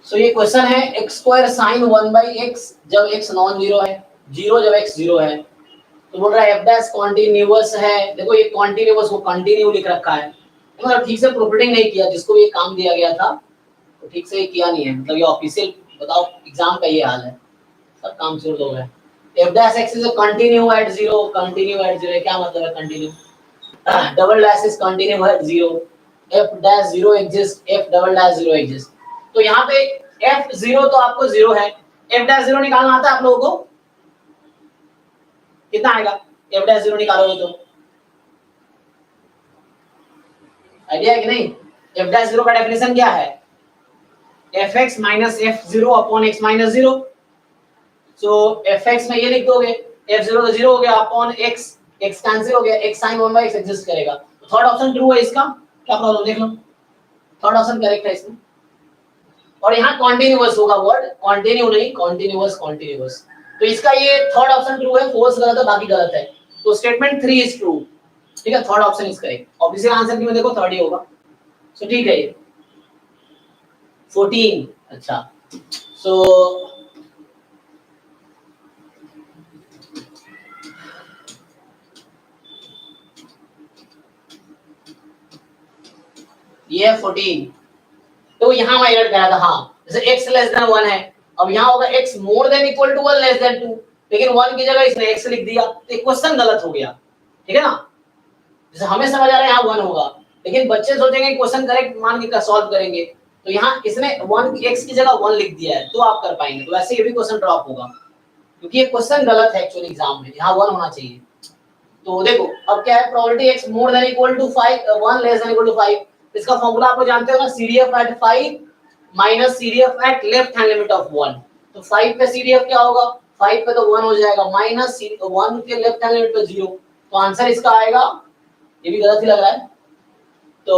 सो ये क्वेश्चन है x square sine 1/x जब x नॉन जीरो है, जीरो जब x जीरो है, तो बोल रहा है f डैश कॉन्टिन्यूअस है। देखो ये कॉन्टिन्यूअस को कंटिन्यू लिख रखा है, मतलब ठीक से प्रोफिटिंग नहीं किया, जिसको भी ये काम दिया गया था तो ठीक से किया नहीं है, मतलब ये ऑफिशियल बताओ एग्जाम का ये हाल है, सब काम छोड़ दो है। f dash x is a continue at zero, continue at zero क्या मतलब है continue, double dash is continue at zero, f dash zero exist, f double dash zero exist. तो यहाँ पे f जीरो तो आपको जीरो है, f डैश जीरो निकालना आता है आप लोगों को, कितना आएगा f डैश जीरो निकालोगे तो, आइडिया है कि नहीं। f डैश जीरो का डेफिनेशन क्या है, fx minus f0 upon x minus zero. So fx में ये लिख दोगे, f0 तो जीरो हो गया अपॉन x, x कैंसिल हो गया, x sin 1/x एग्जिस्ट करेगा। तो थर्ड ऑप्शन ट्रू है इसका, क्या प्रॉब्लम देख लो, थर्ड ऑप्शन करेक्ट है इसमें। और यहाँ कॉन्टिन्यूअस होगा वर्ड, कंटिन्यू नहीं कॉन्टिन्यूअस, कॉन्टिन्यूअस। तो इसका ये थर्ड ऑप्शन ट्रू है, फोर्थ गलत है, बाकी गलत है। तो स्टेटमेंट 3 इज ट्रू, ठीक है, third option is correct. Obviously answer की में देखो थर्ड ही होगा। सो ठीक है ये 14, अच्छा सो ये 14। तो यहाँ मैं ऐड करा था, हाँ जैसे x लेस देन 1 है, अब यहाँ होगा x more than equal to 1 less than 2, लेकिन 1 की जगह इसने x लिख दिया, तो ये क्वेश्चन गलत हो गया, ठीक है ना। जैसे हमें समझ आ रहा है यहाँ 1 होगा, लेकिन बच्चे सोचेंगे क्वेश्चन करेक्ट मान के सॉल्व करेंगे, तो यहाँ इसने 1 x की जगह 1 लिख दिया है, तो आप कर पाएंगे। तो वैसे ये भी क्वेश्चन ड्रॉप होगा, क्योंकि ये क्वेश्चन गलत है एक्चुअली एग्जाम में, यहाँ 1 होना चाहिए। तो देखो अब क्या है, probability x more than equal to 5, 1 less than equal to 5, इसका फॉर्मूला आपको जानते हो ना, CDF at 5 minus CDF at left hand limit of 1। तो 5 पे CDF क्या होगा, 5 पे तो 1 हो जाएगा, माइनस 1 के लेफ्ट हैंड लिमिट पे 0। तो आंसर इसका आएगा, ये भी गलत ही लग रहा है, तो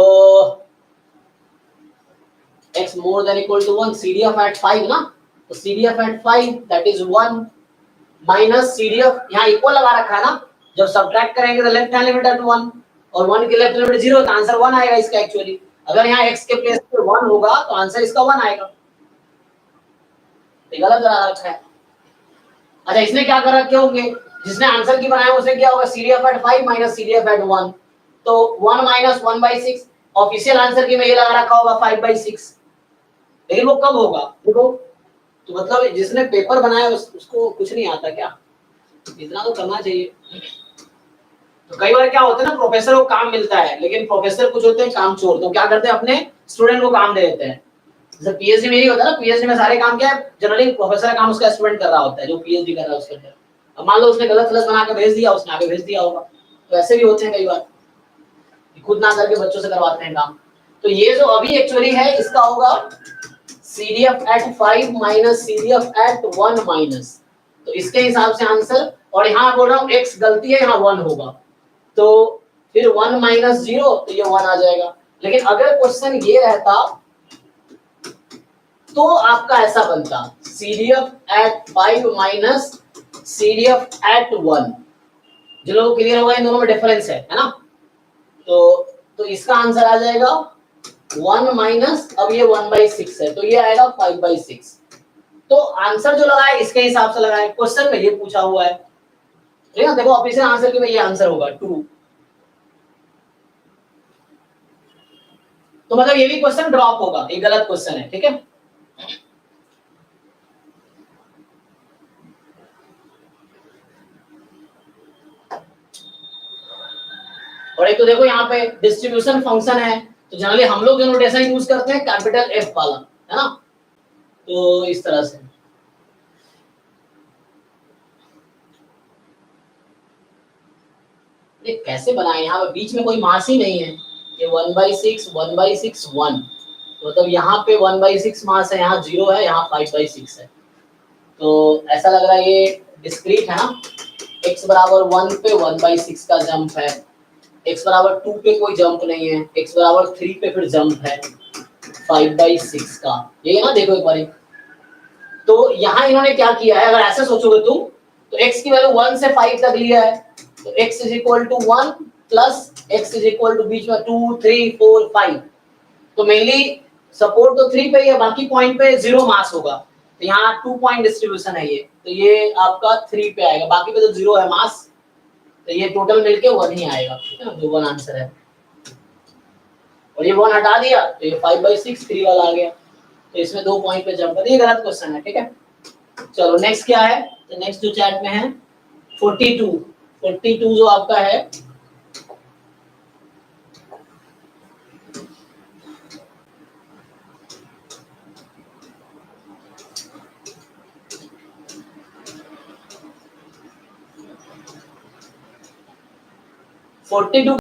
x more than equal to 1, CDF at 5 ना, तो CDF at 5 that is 1 minus CDF, यहाँ इक्वल लगा रखा है ना, जब सब्ट्रैक्ट करेंगे तो लेफ्ट हैंड लिमिट एट 1 और 1 के लेफ्ट लिमिट 0, तो आंसर 1 आएगा इसका एक्चुअली। अगर यहाँ x के प्लेस पे 1 होगा तो आंसर इसका 1 आएगा, ये गलत लगा रखा है। अच्छा इसने क्या कर रखे होंगे, जिसने आंसर की बनाया उसने क्या होगा, CDF at 5 minus CDF at 1, तो 1 माइनस 1/6, ऑफिशियल आंसर की में ये लगा रखा होगा 5/6, लेकिन वो कब होगा देखो। तो मतलब जिसने पेपर बनाया उसको कुछ नहीं आता क्या, इतना तो करना चाहिए। तो कई बार क्या होता है ना, प्रोफेसर को काम मिलता है, लेकिन प्रोफेसर कुछ होते हैं काम चोर, तो क्या करते हैं अपने स्टूडेंट को काम दे देते हैं। जैसे पीएचडी में यही होता है ना, पीएचडी में सारे काम क्या है, जनरली प्रोफेसर का काम उसका स्टूडेंट कर रहा होता है जो पीएचडी कर रहा है उसके अंदर। अब मान लो उसने गलत बना के भेज दिया, उसने आगे भेज दिया होगा, तो ऐसे भी होते हैं कई बार, खुद ना करके बच्चों से करवाते हैं काम। तो ये जो अभी एक्चुअली है इसका होगा CDF at 5 minus CDF at 1 minus, तो इसके हिसाब से आंसर। और यहाँ बोल रहा हूँ x गलती है, यहाँ 1 होगा, तो फिर 1 माइनस 0, तो ये 1 आ जाएगा। लेकिन अगर क्वेश्चन ये रहता तो आपका ऐसा बनता, CDF at 5 minus CDF at 1। जो लोगों को क्लियर होगा इन दोनों में डिफरेंस है ना, तो इसका आंसर आ जाएगा 1 माइनस, अब ये 1/6 है तो ये आएगा 5/6। तो आंसर जो लगा है इसके हिसाब से लगा है, क्वेश्चन में ये पूछा हुआ है, ठीक है। देखो ऑफिशियल आंसर के में ये आंसर होगा 2, तो मतलब ये भी क्वेश्चन ड्रॉप होगा, ये गलत क्वेश्चन है, ठीक है। और एक तो देखो यहाँ पे डिस्ट्रीब्यूशन फंक्शन है, तो जनरली हम लोग जो नोटेशन यूज करते हैं कैपिटल F वाला, है ना, तो इस तरह से। ये कैसे बनाए, यहाँ पे बीच में कोई मास ही नहीं है, ये 1/6 1/6 1, तो मतलब यहाँ पे 1/6 मास है, यहाँ 0 है, यहाँ 5/6 है, तो ऐसा लग रहा है ये डिस्क्रीट है ना। x बराबर 1 पे 1/6 का जंप है, x बराबर 2 पे कोई जंप नहीं है, x बराबर 3 पे फिर जंप है 5/6 का, ये ना देखो एक बार। तो यहाँ इन्होंने क्या किया है, अगर ऐसे सोचोगे तुम, तो x की वैल्यू 1 से 5 तक लिया है, तो x is equal to 1 plus x is equal to बीच में 2 3 4 5। तो मेनली सपोर्ट तो 3 पे ही है, बाकी पॉइंट पे 0 मास होगा, तो यहाँ 2 पॉइंट डिस्ट्रीब्यूशन है ये, तो ये आपका 3 पे आएगा, बाकी पे तो 0 है मास, तो ये टोटल मिलके 1 ही आएगा, ठीक है ना, जो 1 आंसर है। और ये 1 हटा दिया तो ये 5/6 3 वाला आ गया, तो इसमें 2 पॉइंट पे जंप कर, ये गलत क्वेश्चन है, ठीक है। चलो नेक्स्ट क्या है, तो नेक्स्ट जो चैट में है 42 जो आपका है, फोर्टी टू